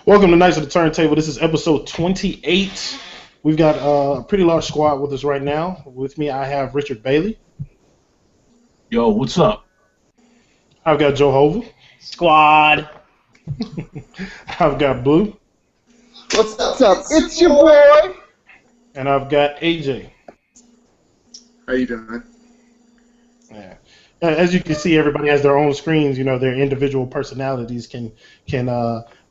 Welcome to Knights of the Turntable. This is episode 28. We've got a pretty large squad with us right now. With me, I have Richard Bailey. Yo, what's up? I've got Joe Hova. Squad. I've got Blue. What's up? It's your boy. And I've got AJ. How you doing? Yeah. As you can see, everybody has their own screens. You know, their individual personalities can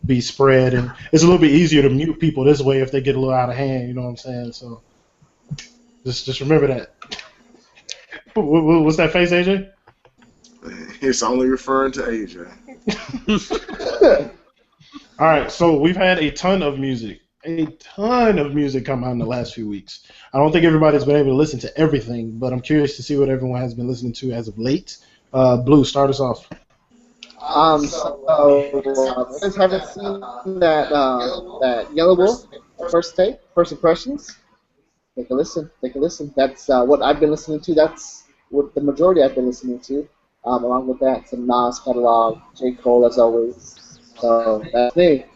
be spread, and it's a little bit easier to mute people this way if they get a little out of hand. You know what I'm saying? So just remember that. What's that face, AJ? It's only referring to AJ. All right, so we've had a ton of music come out in the last few weeks. I don't think everybody's been able to listen to everything, but I'm curious to see what everyone has been listening to as of late. Blue, start us off. I just haven't seen that Yellow Wolf first impressions. Take a listen. That's what I've been listening to. That's what the majority I've been listening to. Along with that, some Nas catalog, J. Cole as always. So that's me.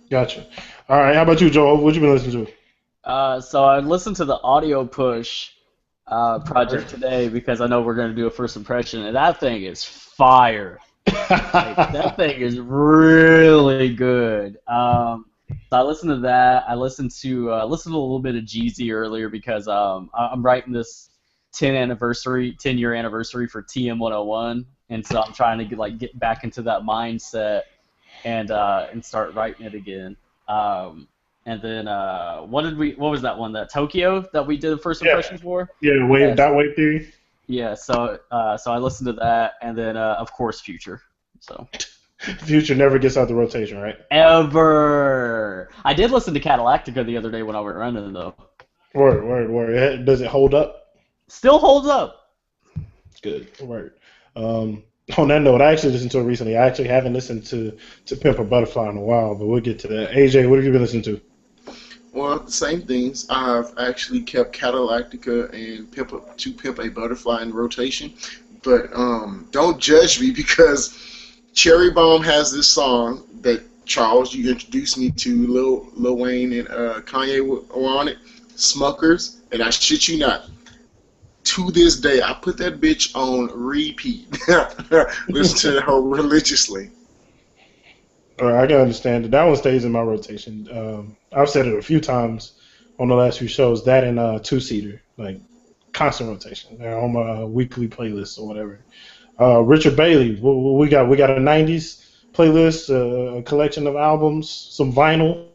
Gotcha. All right, how about you, Joe? What you been listening So I listened to the Audio Push project today because I know we're going to do a first impression, and that thing is fire. That thing is really good. So I listened to that. I listened to a little bit of Jeezy earlier because I'm writing this 10-year anniversary for TM101, and so I'm trying to get back into that mindset and start writing it again. And then what was that one? That Tokyo that we did the first impression for? Yeah, dot wave theory. Yeah, so I listened to that, and then of course Future. So Future never gets out the rotation, right? Ever. I did listen to Catalactica the other day when I went running though. Word. Does it hold up? Still holds up. Good. Word. On that note, I actually listened to it recently. I actually haven't listened to Pimp a Butterfly in a while, but we'll get to that. AJ, what have you been listening to? Well, the same things. I've actually kept Catalactica and Pimp a Butterfly in rotation, but don't judge me because Cherry Bomb has this song that Charles, you introduced me to, Lil Wayne and Kanye were on it, Smuckers, and I shit you not. To this day, I put that bitch on repeat. Listen to her religiously. All right, I can understand it. That one stays in my rotation. I've said it a few times on the last few shows. That and Two-Seater, like constant rotation. They're on my weekly playlist or whatever. Richard Bailey, we got a '90s playlist, a collection of albums, some vinyl.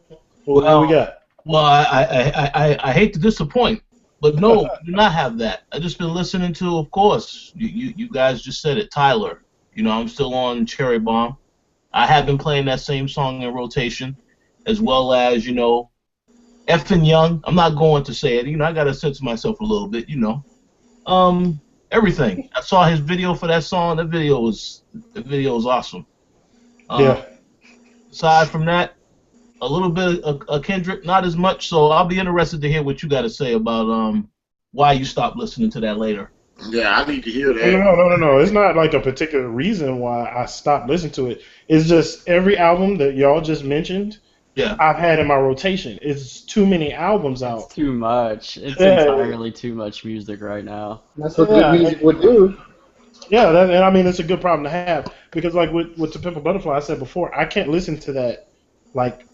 What do we got? Well, I hate to disappoint. But no, do not have that. I just been listening to, of course, you guys just said it, Tyler. You know, I'm still on Cherry Bomb. I have been playing that same song in rotation, as well as, you know, Effin' Young. I'm not going to say it. You know, I got to censor myself a little bit, you know. Everything. I saw his video for that song. The video was awesome. Yeah. Aside from that, a little bit of Kendrick, not as much, so I'll be interested to hear what you got to say about why you stopped listening to that later. Yeah, I need to hear that. No. It's not like a particular reason why I stopped listening to it. It's just every album that y'all just mentioned, I've had in my rotation. It's too many albums out. It's too much. It's entirely too much music right now. That's what good music would do. Yeah, and I mean, it's a good problem to have because, like, with To Pimp a Butterfly, I said before, I can't listen to that, like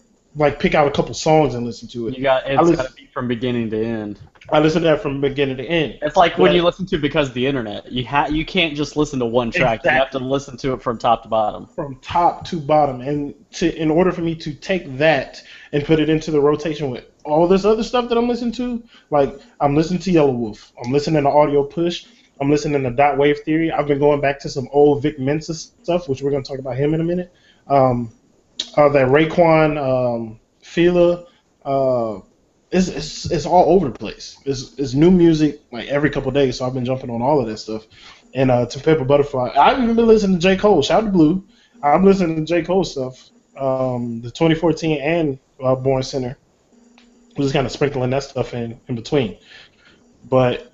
pick out a couple songs and listen to it. It's got to be from beginning to end. I listen to that from beginning to end. It's like when you listen to Because of the Internet. You can't just listen to one track. Exactly. You have to listen to it from top to bottom. From top to bottom. And in order for me to take that and put it into the rotation with all this other stuff that I'm listening to, like I'm listening to Yellow Wolf. I'm listening to Audio Push. I'm listening to Dot Wave Theory. I've been going back to some old Vic Mensa stuff, which we're going to talk about him in a minute. That Raekwon, Fila, it's all over the place. It's new music like every couple of days, so I've been jumping on all of that stuff. And To Pimp a Butterfly, I've even been listening to J. Cole. Shout out to Blue. I'm listening to J. Cole stuff, the 2014 and Born Center. I'm just kind of sprinkling that stuff in between. But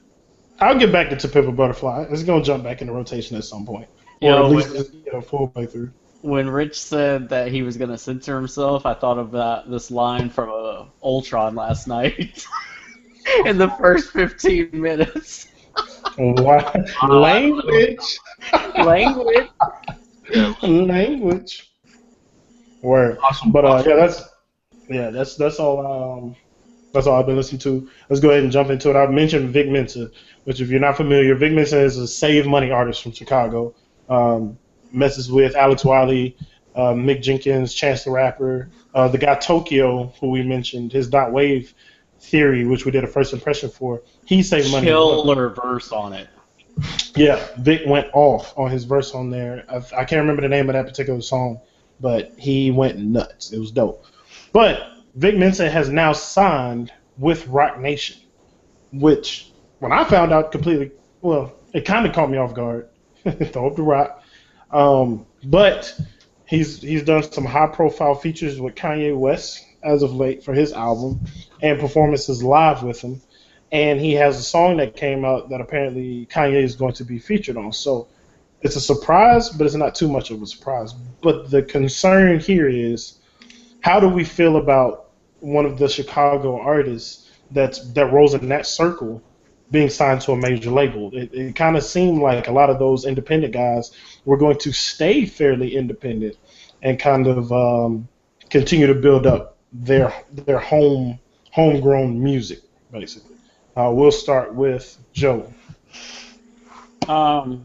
I'll get back to Pimp a Butterfly. It's going to jump back into rotation at some point. Or at least get a full playthrough. when Rich said that he was gonna censor himself, I thought of this line from Ultron last night in the first 15 minutes. What? Language. Language. Yeah, Language. Word. awesome. But Awesome. that's all. That's all I've been listening to. Let's go ahead and jump into it. I mentioned Vic Mensa, which if you're not familiar, Vic Mensa is a Save Money artist from Chicago. Messes with Alex Wiley, Mick Jenkins, Chance the Rapper, the guy Tokyo, who we mentioned, his Dot Wave theory, which we did a first impression for. He saved money. Killer verse on it. Yeah, Vic went off on his verse on there. I can't remember the name of that particular song, but he went nuts. It was dope. But Vic Mensa has now signed with Rock Nation, which when I found out completely, well, it kind of caught me off guard. Throw up the rock. But he's done some high-profile features with Kanye West as of late for his album and performances live with him. And he has a song that came out that apparently Kanye is going to be featured on. So it's a surprise, but it's not too much of a surprise. But the concern here is, how do we feel about one of the Chicago artists that rolls in that circle being signed to a major label? It kind of seemed like a lot of those independent guys were going to stay fairly independent and kind of continue to build up their homegrown music, basically. We'll start with Joe. I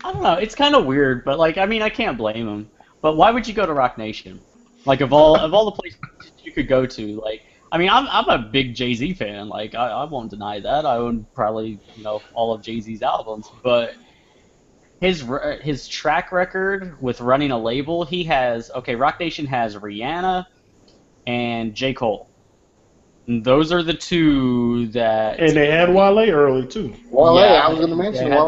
don't know. It's kind of weird, but like, I mean, I can't blame him. But why would you go to Rock Nation? Like, of all the places you could go to, like, I mean, I'm a big Jay-Z fan. Like, I won't deny that. I own probably all of Jay-Z's albums, but his track record with running a label, he has Rock Nation has Rihanna and J. Cole. And those are the two that. And they had Wale early too. Wale, Yeah, I was going to mention they had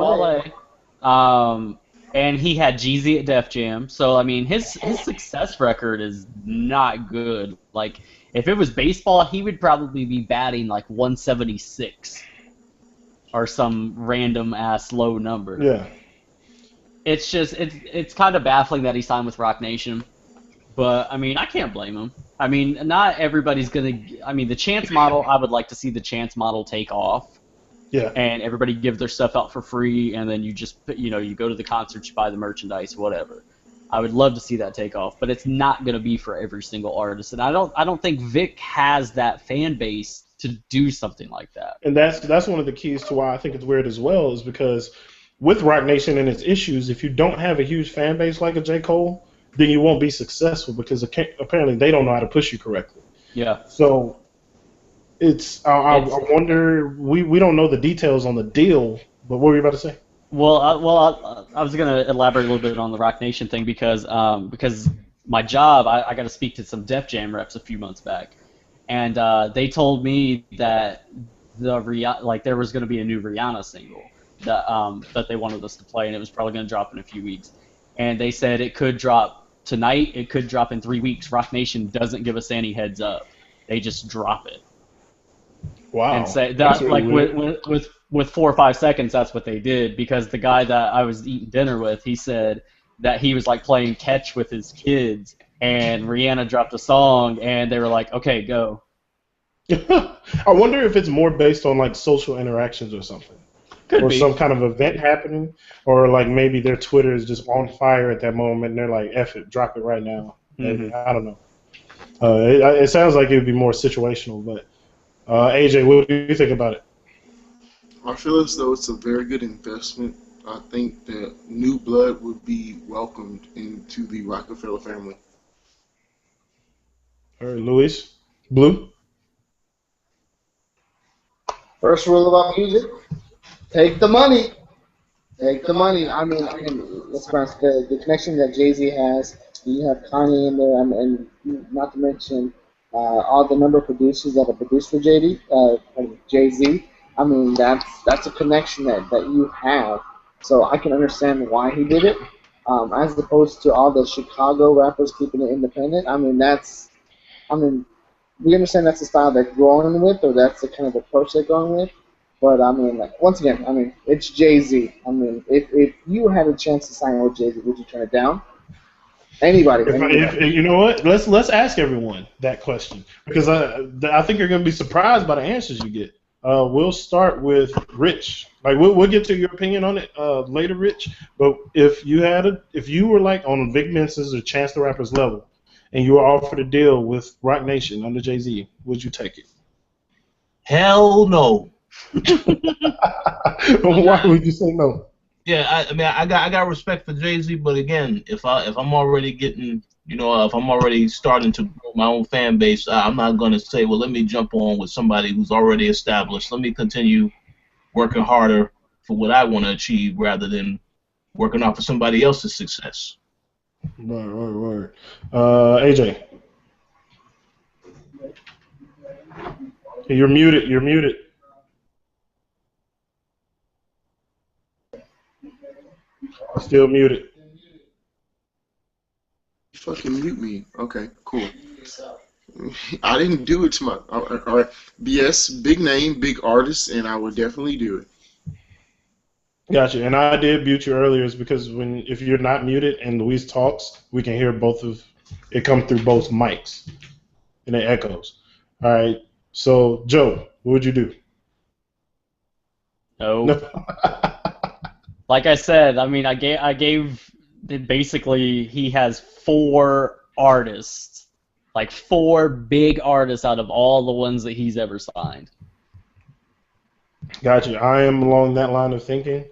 Wale. And he had Jeezy at Def Jam. So, I mean, his success record is not good. Like, if it was baseball, he would probably be batting like 176 or some random ass low number. Yeah. It's just it's kind of baffling that he signed with Rock Nation. But, I mean, I can't blame him. I mean, not everybody's going to. I mean, the Chance model, I would like to see the Chance model take off. Yeah. And everybody give their stuff out for free, and then you just, you go to the concert, you buy the merchandise, whatever. I would love to see that take off, but it's not going to be for every single artist. And I don't think Vic has that fan base to do something like that. And that's one of the keys to why I think it's weird as well, is because with Rock Nation and its issues, if you don't have a huge fan base like a J. Cole, then you won't be successful because apparently they don't know how to push you correctly. Yeah. So I wonder, we don't know the details on the deal, but what were you about to say? Well, I was going to elaborate a little bit on the Rock Nation thing because my job, I got to speak to some Def Jam reps a few months back, and they told me that there was going to be a new Rihanna single that they wanted us to play, and it was probably going to drop in a few weeks. And they said it could drop tonight, it could drop in 3 weeks. Rock Nation doesn't give us any heads up; they just drop it. Wow. And say that, like, with 4 or 5 seconds, that's what they did, because the guy that I was eating dinner with, he said that he was like playing catch with his kids, and Rihanna dropped a song, and they were like, "Okay, go." I wonder if it's more based on like social interactions or something. Could or be. some kind of event happening, or like maybe their Twitter is just on fire at that moment, and they're like, "F it, drop it right now." Mm-hmm. I don't know. It sounds like it would be more situational, but AJ, what do you think about it? I feel as though it's a very good investment. I think that new blood would be welcomed into the Rockefeller family. All right, Luis, Blue. First rule about music: take the money. Take the money. I mean, let's be honest, the connection that Jay-Z has, you have Kanye in there, and not to mention all the number of producers that have produced for Jay-Z. I mean, that's a connection that you have. So I can understand why he did it, as opposed to all the Chicago rappers keeping it independent. I mean, we understand that's the style they're going with, or that's the kind of approach they're going with. But I mean, like, once again, I mean, it's Jay-Z. I mean, if you had a chance to sign with Jay-Z, would you turn it down? Anybody. If you know what, let's ask everyone that question because I think you're going to be surprised by the answers you get. We'll start with Rich. Like we'll get to your opinion on it later, Rich. But if you were like on Vic Mensa's or Chance the Rapper's level, and you were offered a deal with Roc Nation under Jay-Z, would you take it? Hell no. Why would you say no? Yeah, I mean, I got respect for Jay-Z, but again, if I'm already getting, if I'm already starting to grow my own fan base, I'm not gonna say, well, let me jump on with somebody who's already established. Let me continue working harder for what I want to achieve rather than working off of somebody else's success. Word. AJ, you're muted. Still muted. Fucking mute me. Okay, cool. I didn't do it to my. All right. Yes, big name, big artist, and I would definitely do it. Gotcha. And I did mute you earlier, is because if you're not muted and Luis talks, we can hear both of it come through both mics, and it echoes. All right. So Joe, what would you do? No. Like I said, I mean, I gave basically he has 4 artists, like 4 big artists out of all the ones that he's ever signed. Gotcha. I am along that line of thinking.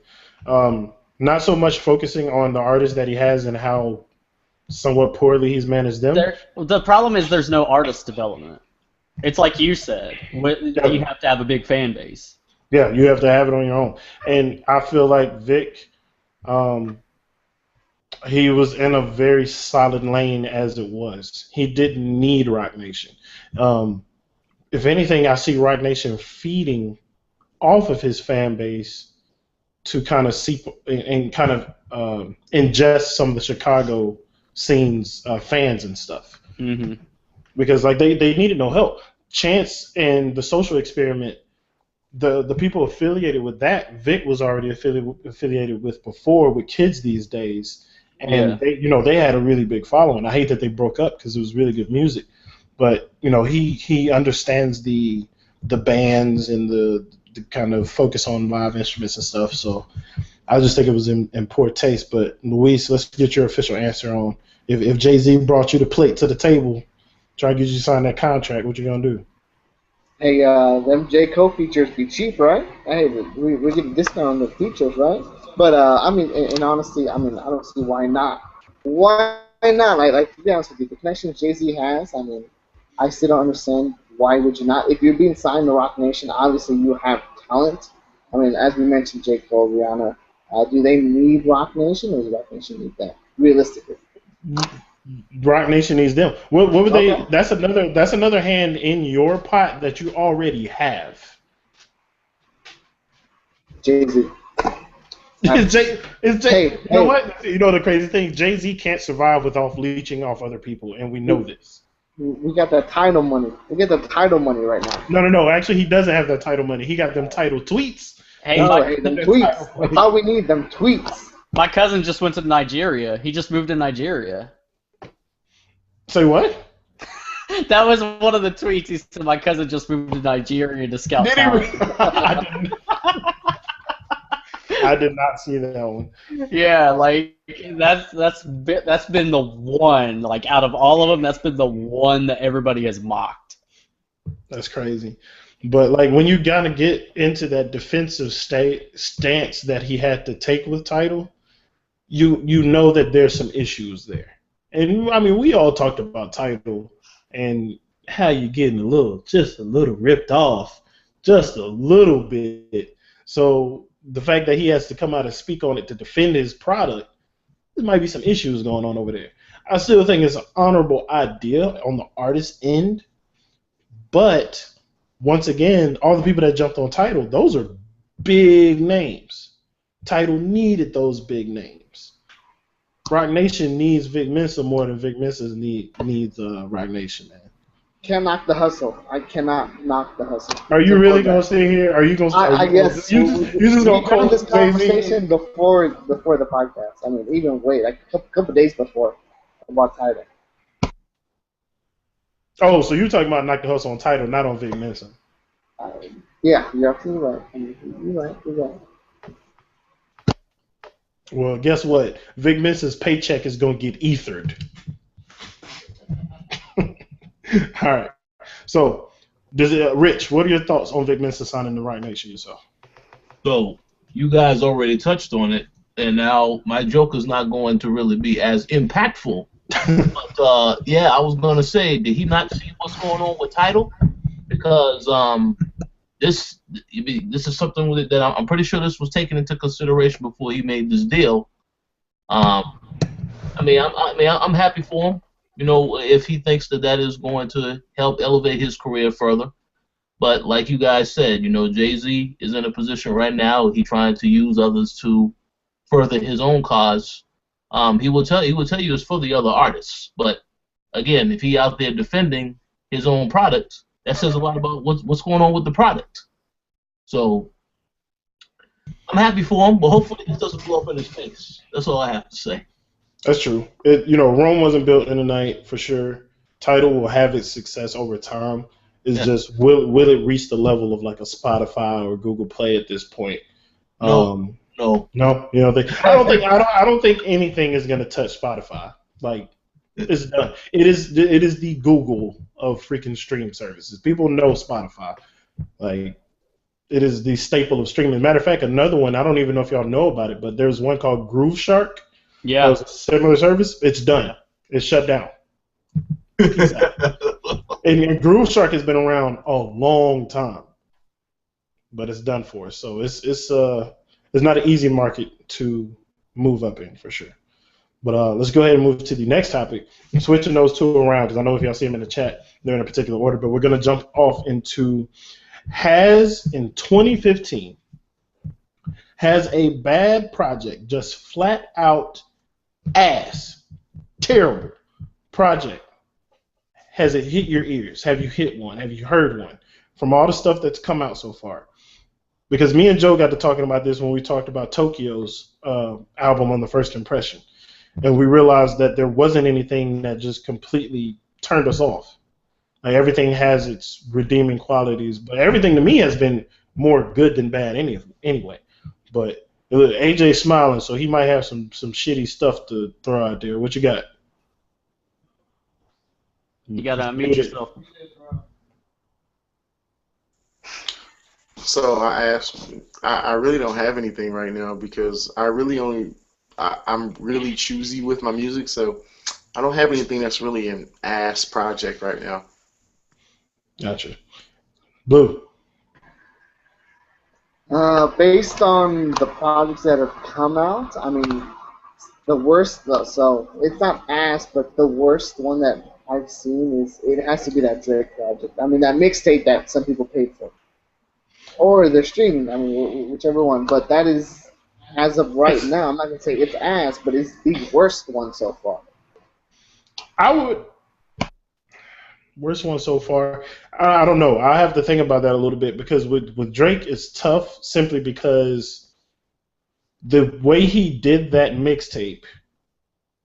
Not so much focusing on the artists that he has and how somewhat poorly he's managed them. The problem is there's no artist development. It's like you said, you have to have a big fan base. Yeah, you have to have it on your own. And I feel like Vic, he was in a very solid lane as it was. He didn't need Roc Nation. If anything, I see Roc Nation feeding off of his fan base to kind of seep and kind of ingest some of the Chicago scene's fans and stuff. Mm-hmm. Because like they needed no help. Chance and the Social Experiment, the people affiliated with that, Vic was already affiliated with before with kids these days, and they had a really big following. I hate that they broke up because it was really good music, but he understands the bands and the kind of focus on live instruments and stuff. So I just think it was in poor taste. But Luis, let's get your official answer on if Jay-Z brought you the plate to the table, try to get you to sign that contract, what you gonna do? Hey, them J. Cole features be cheap, right? Hey, we get a discount on the features, right? But I mean, in honesty, I mean, I don't see why not. Why not? Like to be honest with you, the connections Jay-Z has, I mean, I still don't understand why would you not. If you're being signed to Roc Nation, obviously you have talent. I mean, as we mentioned, J. Cole, Rihanna, do they need Roc Nation, or does Roc Nation need that? Realistically. Roc Nation needs them. What would they? That's another hand in your pot that you already have. Jay-Z. You know what? You know the crazy thing? Jay-Z can't survive without leeching off other people, and we know this. We got that title money. We get the title money right now. No. Actually, he doesn't have that title money. He got them title tweets. Hey, them tweets. That's all we need, them tweets. My cousin just went to Nigeria. He just moved to Nigeria. Say what? That was one of the tweets. He said my cousin just moved to Nigeria to scout talent. I did not see that one. Yeah, like that's been the one. Like out of all of them, that's been the one that everybody has mocked. That's crazy. But like when you gotta get into that defensive stance that he had to take with Tidal, you know that there's some issues there. And I mean, we all talked about Tidal and how you're getting just a little ripped off, just a little bit. So the fact that he has to come out and speak on it to defend his product, there might be some issues going on over there. I still think it's an honorable idea on the artist end, but once again, all the people that jumped on Tidal, those are big names. Tidal needed those big names. Roc Nation needs Vic Mensa more than Vic Mensa needs Roc Nation, man. Can't knock the hustle. I cannot knock the hustle. Are you really gonna stay here? Are you gonna? I guess you just gonna call this conversation before the podcast. I mean, even wait, like a couple days before. about Tidal. Oh, so you're talking about Knock the Hustle on Tidal, not on Vic Mensa. Yeah, you're absolutely right. You're right. Well, guess what? Vic Mensa's paycheck is going to get ethered. All right. So, Rich, what are your thoughts on Vic Mensa signing the Right Nation yourself? So, you guys already touched on it, and now my joke is not going to really be as impactful. But, yeah, I was going to say, did he not see what's going on with Tidal? Because this is something that I'm pretty sure this was taken into consideration before he made this deal. I'm happy for him. You know, if he thinks that is going to help elevate his career further. But like you guys said, you know, Jay-Z is in a position right now. He's trying to use others to further his own cause. He will tell you it's for the other artists. But again, if he out there defending his own product, that says a lot about what's going on with the product. So I'm happy for him, but hopefully this doesn't blow up in his face. That's all I have to say. That's true. Rome wasn't built in a night for sure. Tidal will have its success over time. It's just will it reach the level of like a Spotify or Google Play at this point? No. I don't think anything is gonna touch Spotify. Like it's done. It is the Google of freaking stream services. People know Spotify. Like it is the staple of streaming. Matter of fact, another one, I don't even know if y'all know about it, but there's one called Groove Shark. Yeah. That was a similar service. It's done. It's shut down. and Groove Shark has been around a long time, but it's done for us. So it's not an easy market to move up in for sure. But let's go ahead and move to the next topic. I'm switching those two around because I know if y'all see them in the chat, they're in a particular order. But we're going to jump off into in 2015 has a bad project, just flat out ass, terrible project. Has it hit your ears? Have you hit one? Have you heard one? From all the stuff that's come out so far. Because me and Joe got to talking about this when we talked about Tokyo's album on the First Impression. And we realized that there wasn't anything that just completely turned us off. Like everything has its redeeming qualities, but everything to me has been more good than bad anyway. But look, AJ's smiling, so he might have some shitty stuff to throw out there. What you got? You gotta unmute yourself. So I really don't have anything right now because I'm really choosy with my music, so I don't have anything that's really an ass project right now. Gotcha. Blue. Based on the projects that have come out, I mean, the worst, so it's not ass, but the worst one that I've seen it has to be that Drake project. I mean, that mixtape that some people paid for. Or the streaming, I mean, whichever one. But that is, as of right now, I'm not going to say it's ass, but it's the worst one so far. Worst one so far. I don't know. I have to think about that a little bit because with Drake, it's tough simply because the way he did that mixtape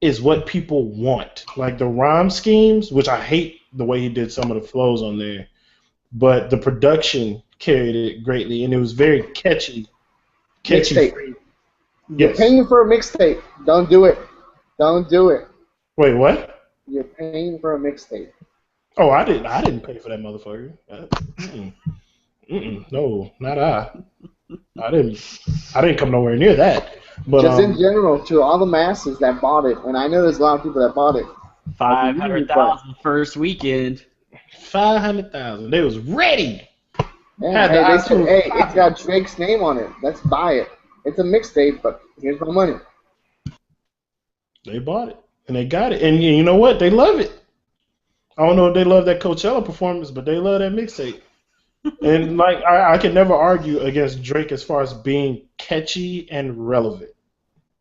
is what people want. Like the rhyme schemes, which I hate the way he did some of the flows on there, but the production carried it greatly, and it was very catchy. Mixtape. You're paying for a mixtape. Don't do it. Don't do it. Wait, what? You're paying for a mixtape. Oh, I didn't pay for that motherfucker. No, not I. I didn't come nowhere near that. But just in general, to all the masses that bought it, and I know there's a lot of people that bought it. 500,000 first weekend. 500,000. They was ready. Yeah, it's got Drake's name on it. Let's buy it. It's a mixtape, but here's my money. They bought it, and they got it, and you know what? They love it. I don't know if they love that Coachella performance, but they love that mixtape. And like I can never argue against Drake as far as being catchy and relevant.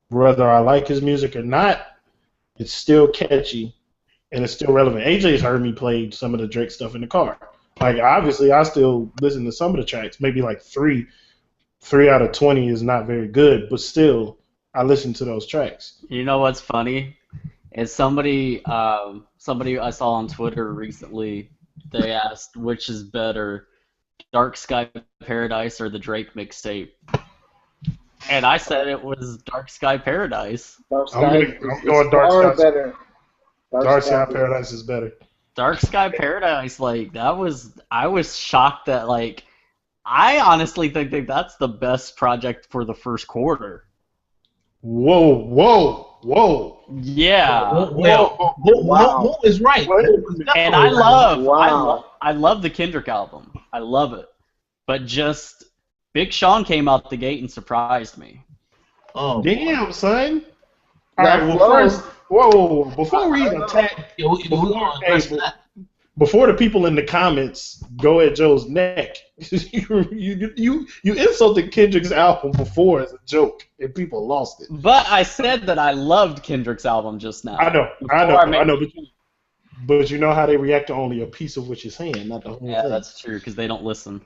Whether I like his music or not, it's still catchy and it's still relevant. AJ's heard me play some of the Drake stuff in the car. Like obviously I still listen to some of the tracks. Maybe like 3 out of 20 is not very good, but still I listen to those tracks. You know what's funny? And somebody I saw on Twitter recently, they asked which is better, Dark Sky Paradise or the Drake mixtape. And I said it was Dark Sky Paradise. Dark I'm Sky going is Dark far Sky. better. Dark Sky Paradise is better. Dark Sky Paradise, like I was shocked that like I honestly think that that's the best project for the first quarter. Whoa. Yeah. Well, Mo is right. What? Mo is definitely And I right. love the Kendrick album. I love it. But just Big Sean came out the gate and surprised me. Oh, Damn, son. All That right, well, flow. first, whoa, before we attack, yeah, we're gonna address that. before the people in the comments go at Joe's neck, you insulted Kendrick's album before as a joke, and people lost it. But I said that I loved Kendrick's album just now. I know, Before but you know how they react to only a piece of what you're saying, not the whole Yeah, thing. that's true, because they don't listen.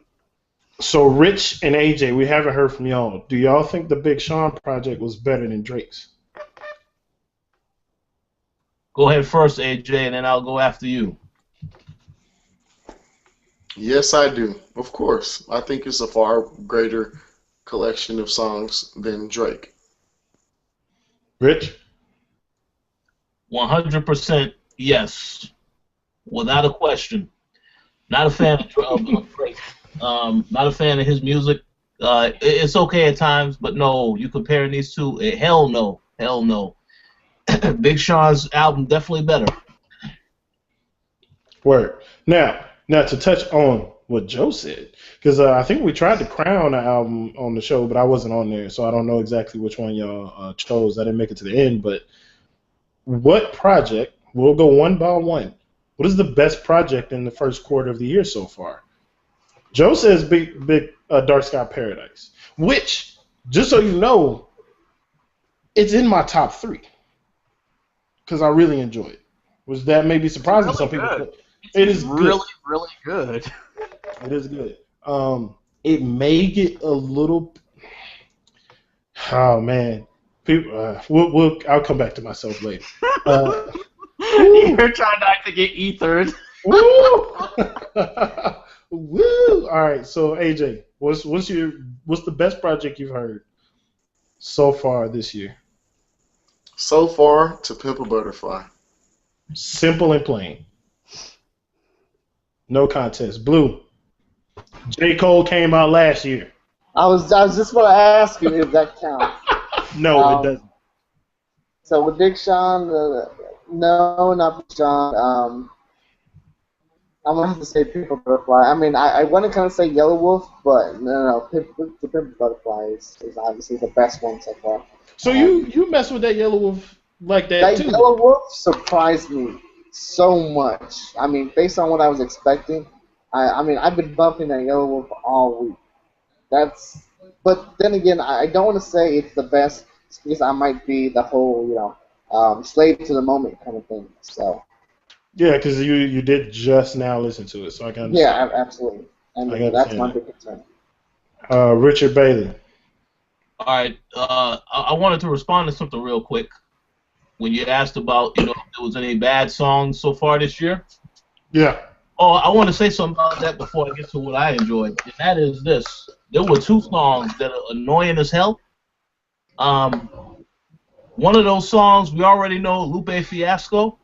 So, Rich and AJ, we haven't heard from y'all. Do y'all think the Big Sean project was better than Drake's? Go ahead first, AJ, and then I'll go after you. Yes, I do. Of course. I think it's a far greater collection of songs than Drake. Rich? 100% yes, without a question. Not a fan of Drake. Not a fan of his music. It's okay at times, but no, you comparing these two, hell no. Big Sean's album definitely better. Word. Now to touch on what Joe said, because I think we tried to crown an album on the show, but I wasn't on there, so I don't know exactly which one y'all chose. I didn't make it to the end, but what project, we'll go one by one, what is the best project in the first quarter of the year so far? Joe says big Dark Sky Paradise, which, just so you know, it's in my top 3 because I really enjoy it. Was that maybe surprising some people? Good. It is really, good. really good. It is good. It may get a little. Oh man, people. I'll come back to myself later. You're trying not to get ethered. Woo! Woo! All right. So AJ, what's the best project you've heard so far this year? So far, To Pimp a Butterfly. Simple and plain. No contest. Blue. J. Cole came out last year. I was just going to ask you if that counts. No, it doesn't. So with Big Sean, no, not Big Sean. I'm going to have to say Pimp a Butterfly. I mean, I want to kind of say Yellow Wolf, but no. The Pimp a Butterfly is obviously the best one so far. So you mess with that Yellow Wolf like that too? That Yellow Wolf surprised me so much. I mean, based on what I was expecting, I mean, I've been bumping that Yellow Wolf all week. But then again, I don't want to say it's the best because I might be the whole, slave to the moment kind of thing. So. Yeah, because you did just now listen to it, so I can understand. Yeah, absolutely. And that's my big concern. Richard Bailey. All right, I wanted to respond to something real quick. When you asked about, if there was any bad songs so far this year. Yeah. Oh, I want to say something about that before I get to what I enjoyed, and that is this. There were 2 songs that are annoying as hell. One of those songs we already know, Lupe Fiasco,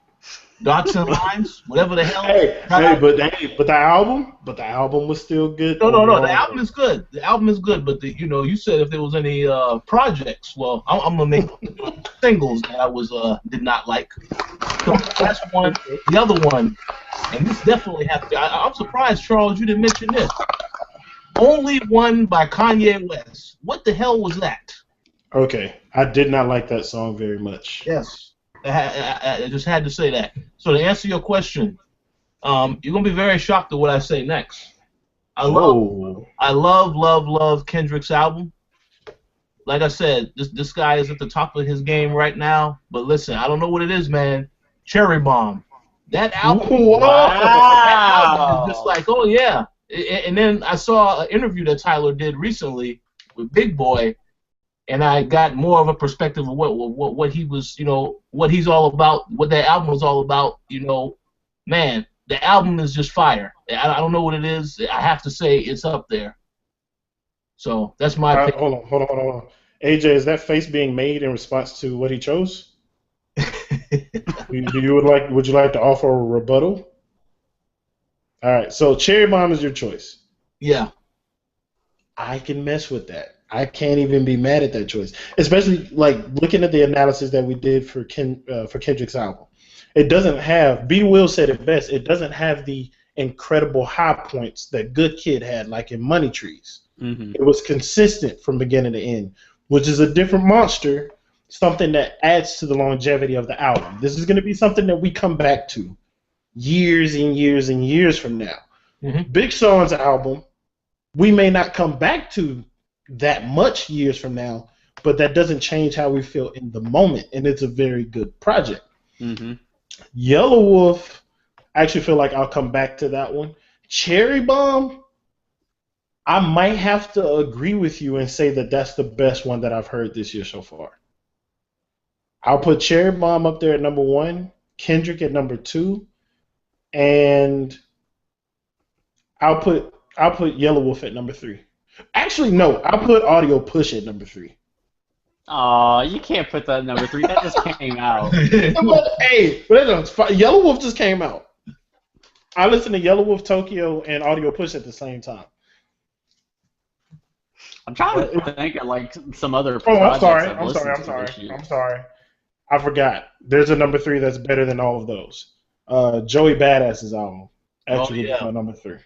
Dots and Lines, whatever the hell. But the album was still good. No, the album is good. The album is good, but you said if there was any projects, well, I'm gonna make singles that I did not like. So that's one. The other one, and this definitely has to. I'm surprised, Charles, you didn't mention this. Only One by Kanye West. What the hell was that? Okay, I did not like that song very much. Yes. I just had to say that. So to answer your question, you're gonna be very shocked at what I say next. I love Kendrick's album. Like I said, this guy is at the top of his game right now. But listen, I don't know what it is, man. Cherry Bomb. That album, that album is just like, oh yeah. And then I saw an interview that Tyler did recently with Big Boy, and I got more of a perspective of what he was, what he's all about, what that album was all about. Man, the album is just fire. I don't know what it is. I have to say it's up there. So that's my opinion. Hold on. AJ, is that face being made in response to what he chose? Would you like to offer a rebuttal? All right, so Cherry Bomb is your choice. Yeah. I can mess with that. I can't even be mad at that choice, especially like looking at the analysis that we did for Kendrick's album. It doesn't have. B. Will said it best. It doesn't have the incredible high points that Good Kid had, like in Money Trees. Mm-hmm. It was consistent from beginning to end, which is a different monster. Something that adds to the longevity of the album. This is going to be something that we come back to years and years and years from now. Mm-hmm. Big Sean's album, we may not come back to that much years from now, but that doesn't change how we feel in the moment, and it's a very good project. Mm-hmm. Yellow Wolf, I actually feel like I'll come back to that one. Cherry Bomb, I might have to agree with you and say that that's the best one that I've heard this year so far. I'll put Cherry Bomb up there at number 1, Kendrick at number 2, and I'll put Yellow Wolf at number 3. Actually, no, I'll put Audio Push at number 3. Aw, you can't put that at number 3. That just came out. Yellow Wolf just came out. I listened to Yellow Wolf, Tokyo, and Audio Push at the same time. I'm trying to think of like some other. Oh, I'm sorry. I forgot. There's a number 3 that's better than all of those. Joey Badass's album actually is my number 3.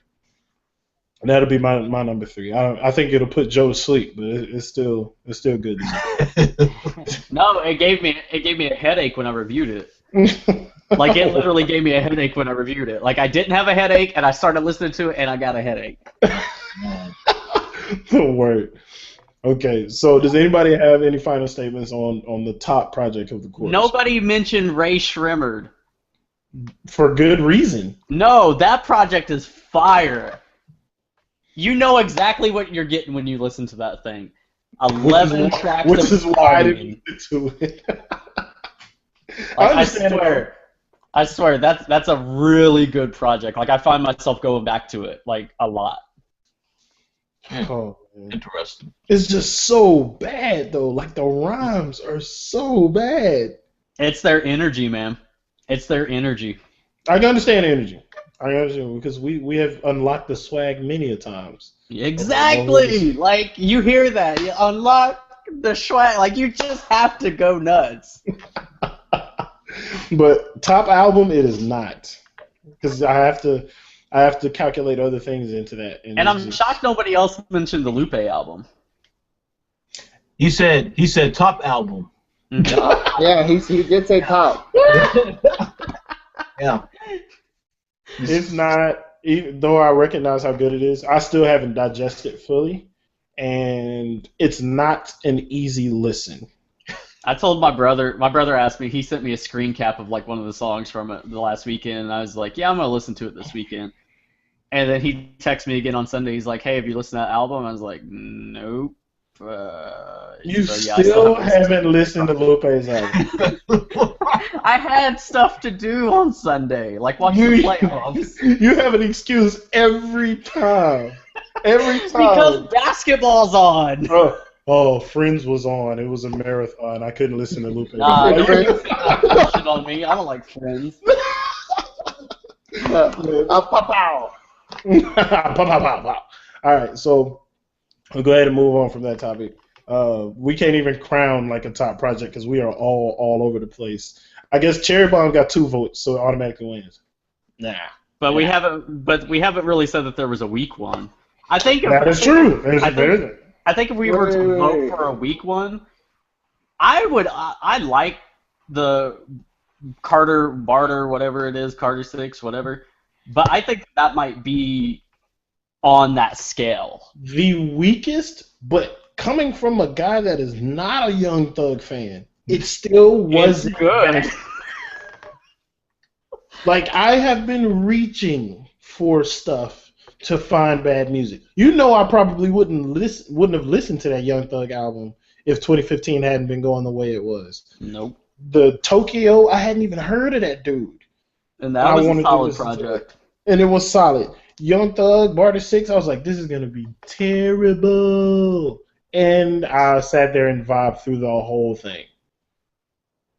And that'll be my number 3. I think it'll put Joe to sleep, but it's still good. No, it gave me a headache when I reviewed it. Like it literally gave me a headache when I reviewed it. Like I didn't have a headache, and I started listening to it, and I got a headache. Word. Okay, so does anybody have any final statements on the top project of the quarter? Nobody mentioned Ray Shremmerd. For good reason. No, that project is fire. You know exactly what you're getting when you listen to that thing. 11 tracks. Which is why I didn't listen to it. I swear that's a really good project. Like I find myself going back to it like a lot. Oh, interesting. It's just so bad though. Like the rhymes are so bad. It's their energy, man. It's their energy. I can understand energy. I understand because we have unlocked the swag many a times. Exactly. Like you hear that, you unlock the swag. Like you just have to go nuts. But top album, it is not, because I have to calculate other things into that. And I'm shocked nobody else mentioned the Lupe album. He said top album. Yeah, he did say top. Yeah. It's not, even though I recognize how good it is, I still haven't digested it fully, and it's not an easy listen. I told my brother asked me, he sent me a screen cap of like one of the songs from it the last weekend, and I was like, yeah, I'm going to listen to it this weekend. And then he texted me again on Sunday, he's like, hey, have you listened to that album? I was like, nope. You still haven't listened to Lupe's album. I had stuff to do on Sunday, like watch the playoffs. You have an excuse every time. Every time. Because basketball's on. Oh, Friends was on. It was a marathon. I couldn't listen to Lupe. Nah, don't push it on me. I don't like Friends. Pow. All right, so we'll go ahead and move on from that topic. We can't even crown like a top project because we are all over the place. I guess Cherry Bomb got 2 votes, so it automatically wins. Nah. But we haven't really said that there was a weak one. I think that is true. I think if we were to vote for a weak one, I like the Carter Barter, whatever it is, Carter 6, whatever. But I think that might be on that scale. The weakest, but coming from a guy that is not a Young Thug fan, it still wasn't good. Like, I have been reaching for stuff to find bad music. You know, I probably wouldn't have listened to that Young Thug album if 2015 hadn't been going the way it was. Nope. The Tokyo, I hadn't even heard of that dude. And that was a solid listen to it. project. And it was solid. Young Thug, Barter 6, I was like, this is going to be terrible. And I sat there and vibed through the whole thing.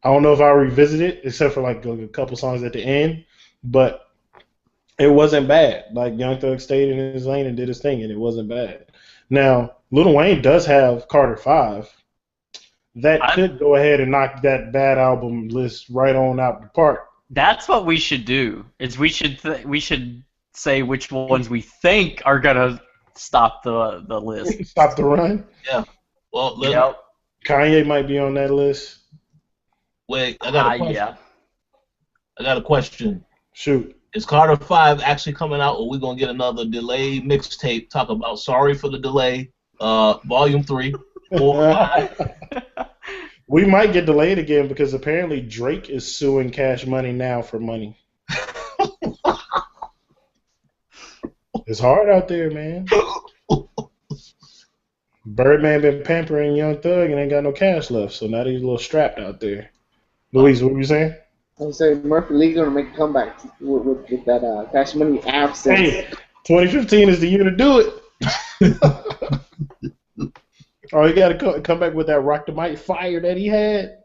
I don't know if I'll revisit it, except for like a couple songs at the end, but it wasn't bad. Like, Young Thug stayed in his lane and did his thing, and it wasn't bad. Now, Lil Wayne does have Carter 5. That could go ahead and knock that bad album list right on out the park. That's what we should do. Is we should say which ones we think are gonna stop the list. Stop the run. Yeah. Well, Yep. Kanye might be on that list. wait, I got a question. Yeah. I got a question. Shoot. Is Carter 5 actually coming out, or we gonna get another delay mixtape? Talk about Sorry for the Delay, Volume 3, 4, 5. We might get delayed again because apparently Drake is suing Cash Money now for money. It's hard out there, man. Birdman been pampering Young Thug and ain't got no cash left, so now he's a little strapped out there. Louise, what were you saying? I was saying Murphy Lee gonna make a comeback with that Cash Money absence. Hey, 2015 is the year to do it. Oh, he got to come back with that Rock the Mic fire that he had.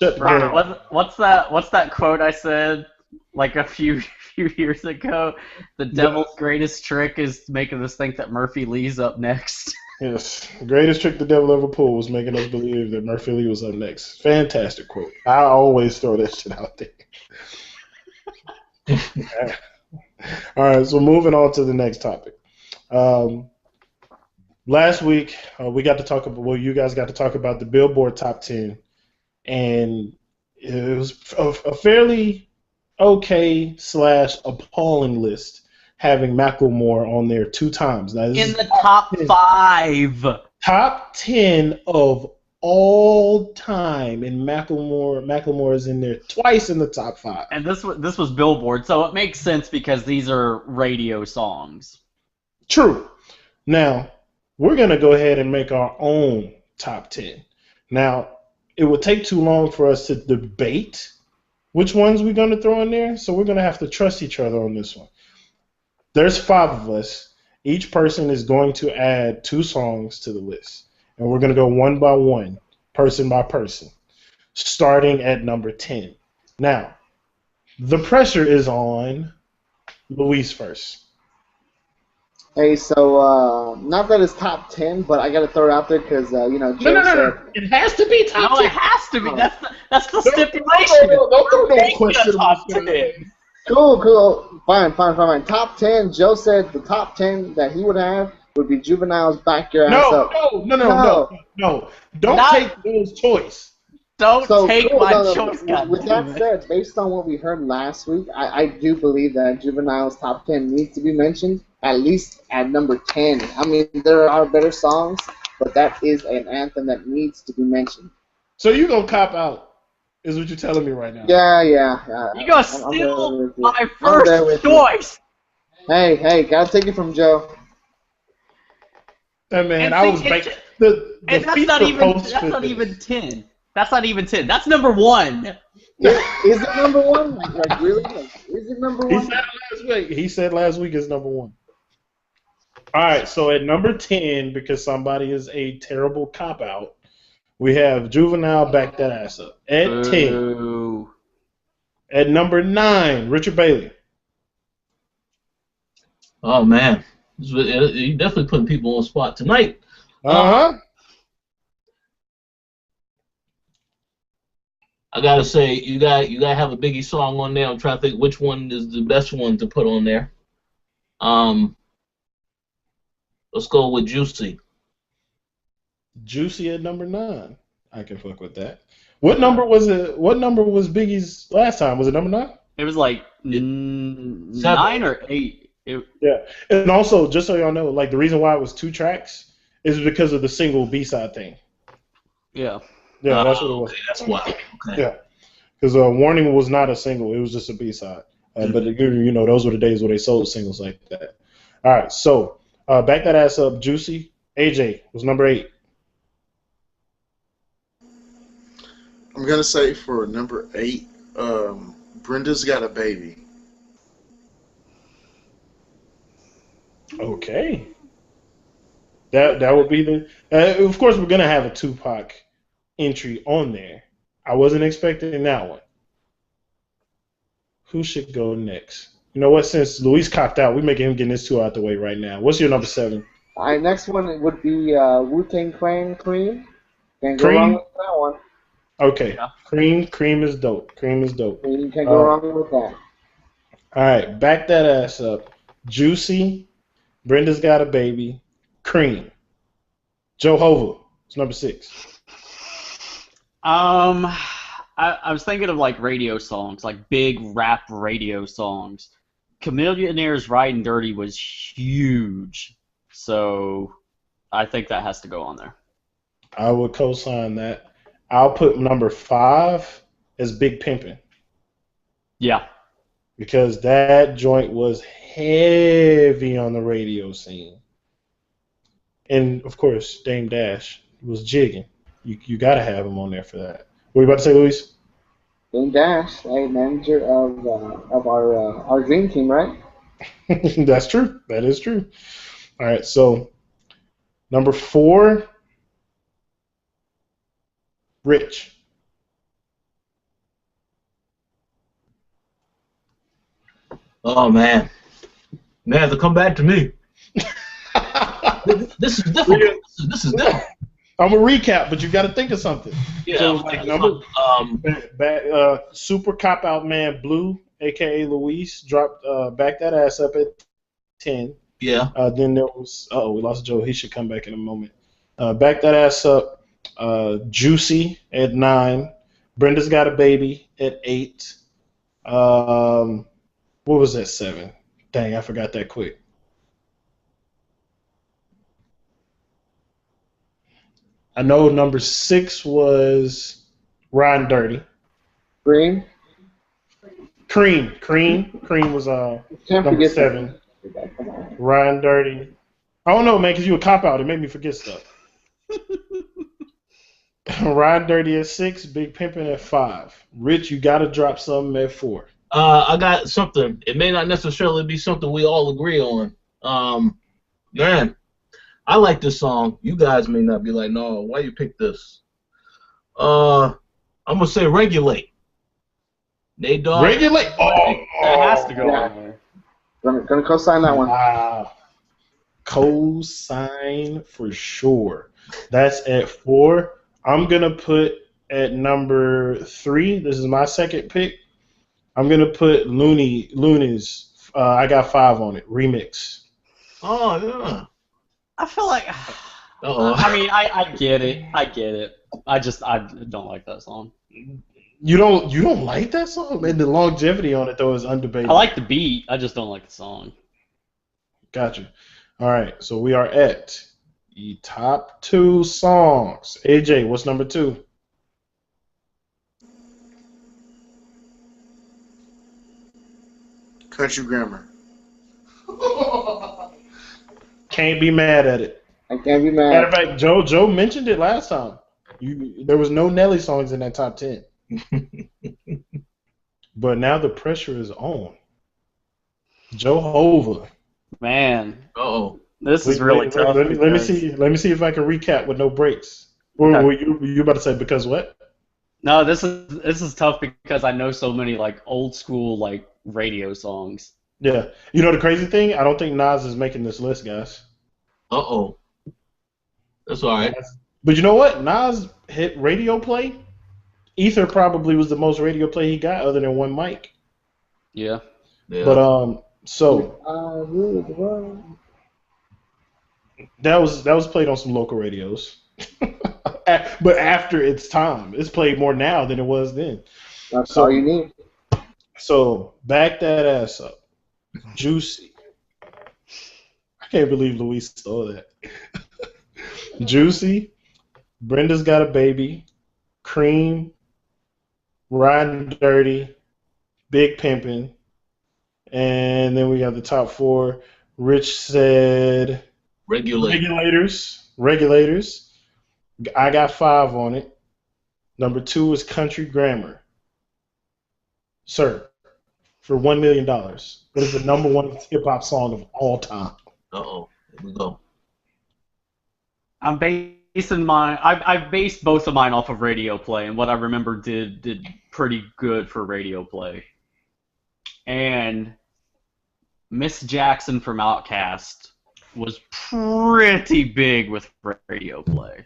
Shut the door. What's that quote I said like a few years ago? The devil's greatest trick is making us think that Murphy Lee's up next. Yes, the greatest trick the devil ever pulled was making us believe that Murphy Lee was up next. Fantastic quote. I always throw that shit out there. All right, so moving on to the next topic. Last week, we got to talk about, well, you guys got to talk about the Billboard Top 10, and it was a fairly okay / appalling list, having Macklemore on there 2 times. Now, In the top 5. Top 10 of all time, and Macklemore is in there twice in the top 5. And this was Billboard, so it makes sense because these are radio songs. True. Now, we're going to go ahead and make our own top 10. Now, it would take too long for us to debate which ones we're going to throw in there, so we're going to have to trust each other on this one. There's 5 of us. Each person is going to add 2 songs to the list, and we're going to go one by one, person by person, starting at number 10. Now, the pressure is on Luis first. Hey, so not that it's top 10, but I gotta throw it out there because Joe said it has to be top 10. No, it has to be. That's the stipulation. Don't throw no question top on 10. Cool. Fine. Top 10. Joe said the top 10 that he would have would be Juvenile's Back Your Ass Up. No. Don't take Bill's choice. Don't take my choice, God. With that said, based on what we heard last week, I do believe that Juvenile's top 10 needs to be mentioned, at least at number 10. I mean, there are better songs, but that is an anthem that needs to be mentioned. So you gonna cop out, is what you're telling me right now. Yeah. You gonna steal my first choice. Hey, gotta take it from Joe. Hey, man, I was baking. And that's not even 10. That's not even 10. That's number 1. Is it number 1? Like really? Is it number 1? He said last week is number 1. All right, so at number 10, because somebody is a terrible cop-out, we have Juvenile, Back That Ass Up. At 10. At number 9, Richard Bailey. Oh, man. You definitely putting people on the spot tonight. Uh-huh. I gotta say, you gotta have a Biggie song on there. I'm trying to think which one is the best one to put on there. Let's go with Juicy. Juicy at number 9. I can fuck with that. What number was it? What number was Biggie's last time? Was it number 9? It was like 9 or 8. Yeah, and also just so y'all know, like the reason why it was 2 tracks is because of the single B-side thing. Yeah. Yeah, that's what it was. Okay, that's why. Okay. Yeah, because Warning was not a single; it was just a B-side. But those were the days where they sold singles like that. All right, so Back That Ass Up, Juicy. AJ was number 8. I'm gonna say for number 8, Brenda's Got a Baby. Okay. That would be the. Of course, we're gonna have a Tupac entry on there. I wasn't expecting that one. Who should go next? You know what? Since Luis copped out, we making him getting his 2 out the way right now. What's your number 7? Alright, next one would be Wu-Tang Clan Cream. Can't go wrong Cream. with that one. Okay. Yeah. Cream is dope. Cream is dope. You can't go wrong with that. All right, back that ass up. Juicy. Brenda's Got a Baby. Cream. Jehovah. It's number 6. I was thinking of like radio songs, like big rap radio songs. Chameleonaire's Riding Dirty was huge, so I think that has to go on there. I would co-sign that. I'll put number 5 as Big Pimpin'. Yeah. Because that joint was heavy on the radio scene. And, of course, Dame Dash was jigging. You got to have him on there for that. What are you about to say, Luis? Dame Dash, manager of our dream team, right? That's true. That is true. All right, so number 4, Rich. Oh man, they have to come back to me. This is difficult. This is difficult. I'm gonna recap, but you got to think of something. Yeah, so like Super Cop Out Man Blue, aka Luis, dropped back that ass up at 10. Yeah. Then there was we lost Joe. He should come back in a moment. Back that ass up. Juicy at 9. Brenda's Got a Baby at 8. What was that 7? Dang, I forgot that quick. I know number 6 was Riding Dirty. Cream. Cream was Can't number forget 7. that. Come on. Riding Dirty. I don't know, man, because you a cop out. It made me forget stuff. Riding Dirty at 6. Big Pimpin' at 5. Rich, you got to drop something at 4. I got something. It may not necessarily be something we all agree on. Man, I like this song. You guys may not be like, no, why you pick this? I'm gonna say Regulate. Nate Dogg. Regulate. That has to go Yeah. on there. Gonna co-sign that one. Wow. Co-sign for sure. That's at 4. I'm gonna put at number 3. This is my second pick. I'm gonna put Looney's. I got 5 on it. Remix. Oh yeah. I feel like. Uh-oh. I mean, I get it. I get it. I don't like that song. You don't like that song? And the longevity on it though is undebatable. I like the beat. I just don't like the song. Gotcha. All right, so we are at the top 2 songs. AJ, what's number 2? Country Grammar. Can't be mad at it. I can't be Matter mad. of fact, Joe mentioned it last time. There was no Nelly songs in that top 10. But now the pressure is on. Jehovah. Man, Uh-oh. this is really tough. Let me see if I can recap with no breaks. Or Okay. were you about to say because what? No, this is tough because I know so many like old school like radio songs. Yeah. You know the crazy thing? I don't think Nas is making this list, guys. Uh-oh. That's all right. But you know what? Nas hit radio play. Ether probably was the most radio play he got other than one mic. Yeah. Yeah. But so Rule the world. that was played on some local radios. But after its time, it's played more now than it was then. That's all you need. So back that ass up. Juicy. I can't believe Luis stole that. Juicy. Brenda's Got a Baby. Cream. Riding Dirty. Big Pimpin'. And then we got the top 4. Rich said Regulate. Regulators. I got 5 on it. Number 2 is Country Grammar. Sir, for $1 million, what is the number 1 hip hop song of all time? Uh-oh. Here we go. I'm basing mine. I've based both of mine off of radio play, and what I remember did pretty good for radio play. And Miss Jackson from Outkast was pretty big with radio play.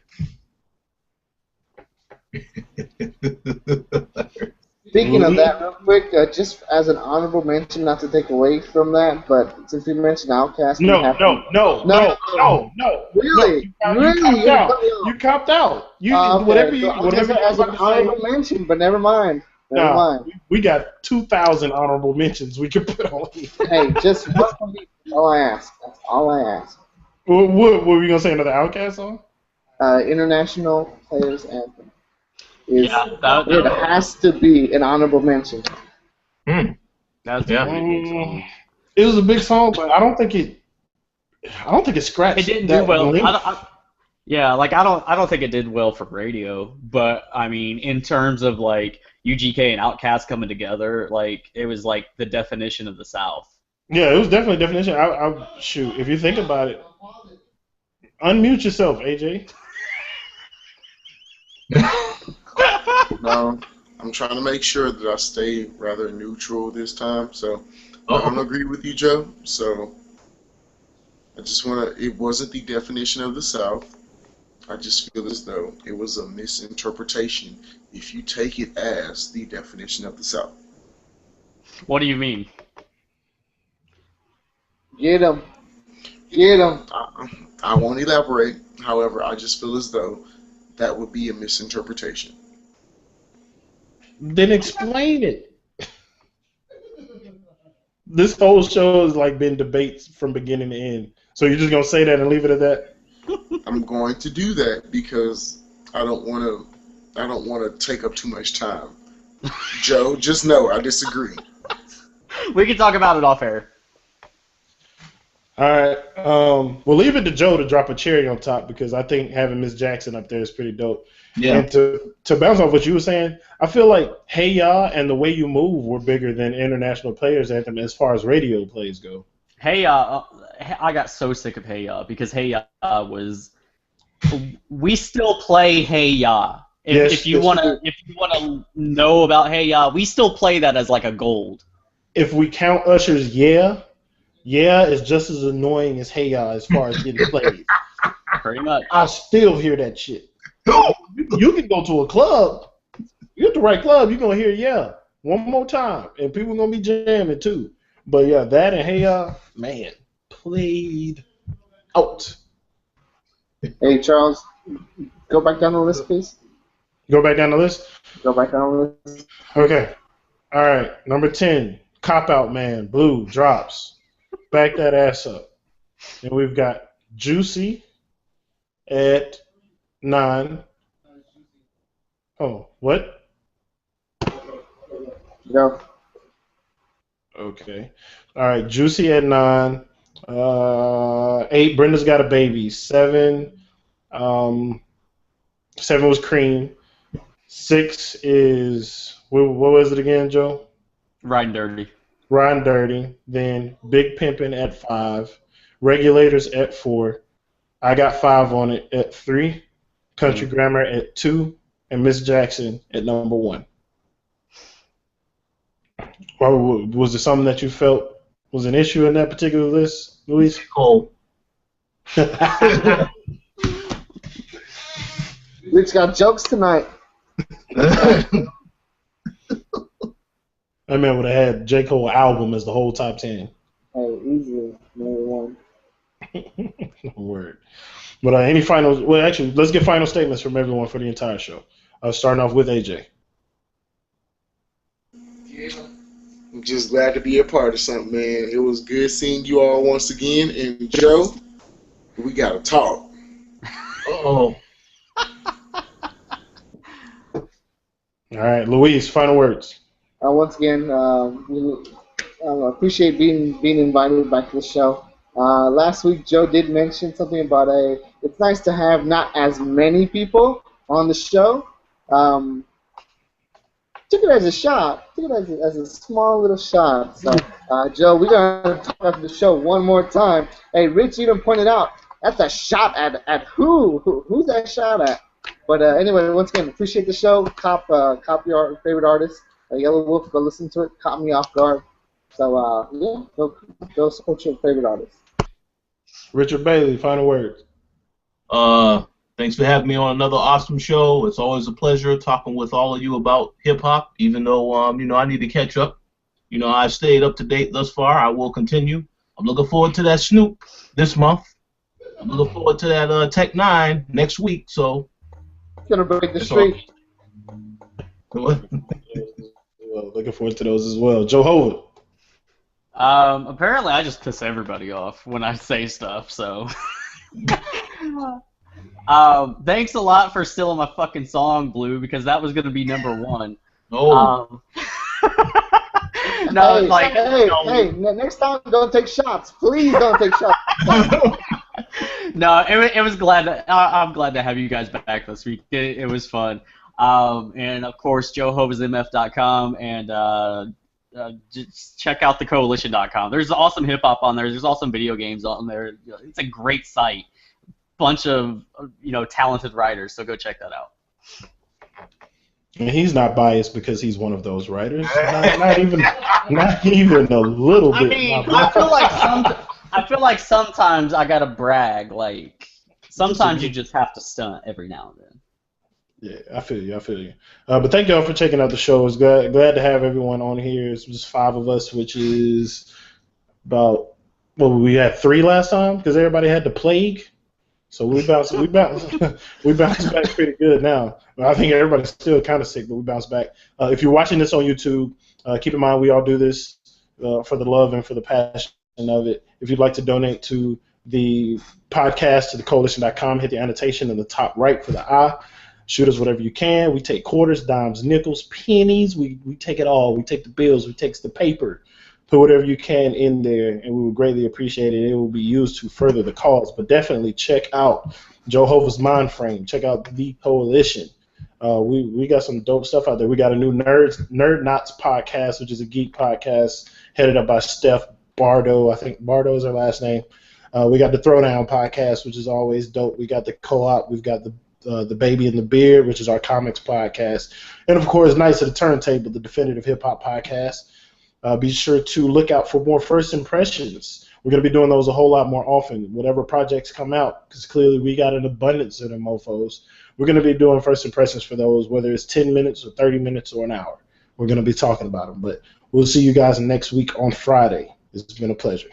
Speaking of that, real quick, just as an honorable mention, not to take away from that, but since we mentioned Outkast, No. Really? You copped out. Whatever. As an honorable mention, but never mind. Never mind. We got 2,000 honorable mentions we could put on here. Hey, just one from me. That's all I ask. That's all I ask. What were we gonna say? Another Outkast song? International Players Anthem. It That has to be an honorable mention. that's a pretty big song. It was a big song, but I don't think it scratched. It didn't that do well. length. I don't think it did well for radio, but I mean, in terms of like UGK and Outkast coming together, like it was like the definition of the South. Yeah, it was definitely a definition. Shoot, if you think about it, unmute yourself, AJ. No, I'm trying to make sure that I stay rather neutral this time. So I don't agree with you, Joe. So I just want to. It wasn't the definition of the South. I just feel as though it was a misinterpretation if you take it as the definition of the South. What do you mean? Get him. Get him. I won't elaborate. However, I just feel as though that would be a misinterpretation. Then explain it. This whole show has like been debates from beginning to end. So you're just gonna say that and leave it at that? I'm going to do that because I don't want to take up too much time. Joe, just know I disagree. We can talk about it off air. All right. We'll leave it to Joe to drop a cherry on top because I think having Miss Jackson up there is pretty dope. Yeah. And to bounce off what you were saying, I feel like Hey Ya and The Way You Move were bigger than International Players Anthem as far as radio plays go. Hey Ya, I got so sick of Hey Ya because Hey Ya was. We still play Hey Ya. If you wanna know about Hey Ya, we still play that as like a gold. If we count Usher's Yeah is just as annoying as Hey Ya as far as getting played. Pretty much. I still hear that shit. You can go to a club. You're at the right club, you're going to hear Yeah one more time. And people are going to be jamming too. But yeah, that and Hey Ya, man, played out. Hey, Charles, go back down the list, please. Go back down the list? Go back down the list. Okay. All right. Number 10, Cop Out Man, Blue, drops. Back that ass up. And we've got Juicy at 9. Oh, what? Go. Okay. All right. Juicy at 9. 8, Brenda's Got a Baby. 7. 7 was Cream. 6 is what was it again, Joe? Riding Dirty. Riding Dirty. Then Big Pimpin' at 5. Regulators at 4. I got 5 on it at 3. Country Grammar at 2. And Miss Jackson at number 1. Or was there something that you felt was an issue in that particular list, Luis? Cole. Luke's got jokes tonight. That man would have had J. Cole album as the whole top 10. Hey, easily, number 1. Word. But any final? Well, actually, let's get final statements from everyone for the entire show. Starting off with AJ. I'm just glad to be a part of something, man. It was good seeing you all once again. And Joe, we gotta talk. Uh-oh. All right, Luis, final words. Once again, appreciate being invited back to the show. Last week, Joe did mention something about it's nice to have not as many people on the show, Took it as a shot. Took it as a small little shot. So, Joe, we're gonna talk after the show one more time. Hey, Rich even pointed out that's a shot at who? Who's that shot at? But anyway, once again, appreciate the show. Cop your favorite artist, Yellow Wolf. Go listen to it. Caught me off guard. So yeah, go support your favorite artist. Richard Bailey, final words. Thanks for having me on another awesome show. It's always a pleasure talking with all of you about hip hop. Even though I need to catch up. I've stayed up to date thus far. I will continue. I'm looking forward to that Snoop this month. I'm looking forward to that Tech 9 next week. So gonna break the streak. Well, looking forward to those as well. Joe Howard. Apparently I just piss everybody off when I say stuff, so. Thanks a lot for stealing my fucking song, Blue, because that was gonna be #1. Oh. No, hey, next time don't take shots. Please don't take shots. No, it was I'm glad to have you guys back this week. It was fun. And of course, joehovesmf.com and just check out the Koalition.com. There's awesome hip hop on there. There's awesome video games on there. It's a great site. Bunch of talented writers. So go check that out. And he's not biased because he's one of those writers. Not even a little bit. I mean, I feel like sometimes I gotta brag. Like sometimes you just have to stunt every now and then. Yeah, I feel you. But thank y'all for checking out the show. It's glad to have everyone on here. It's just 5 of us, which is about we had 3 last time because everybody had the plague. So we bounced back pretty good now. I think everybody's still kind of sick, but we bounced back. If you're watching this on YouTube, keep in mind we all do this for the love and for the passion of it. If you'd like to donate to the podcast, to the Koalition.com, hit the annotation in the top right for the I. Shoot us whatever you can. We take quarters, dimes, nickels, pennies. We take it all. We take the bills. We take the paper. Put whatever you can in there, and we would greatly appreciate it. It will be used to further the cause. But definitely check out Jehovah's Mind Frame. Check out the Koalition. We got some dope stuff out there. We got a new Nerd Knots podcast, which is a geek podcast headed up by Steph Bardo. I think Bardo is her last name. We got the Throwdown podcast, which is always dope. We got the Co-op. We've got the Baby and the Beard, which is our comics podcast. And, of course, Knights of the Turntable, the definitive hip-hop podcast. Be sure to look out for more first impressions. We're going to be doing those a whole lot more often, whatever projects come out, because clearly we got an abundance of them mofos. We're going to be doing first impressions for those, whether it's 10 minutes or 30 minutes or an hour. We're going to be talking about them. But we'll see you guys next week on Friday. It's been a pleasure.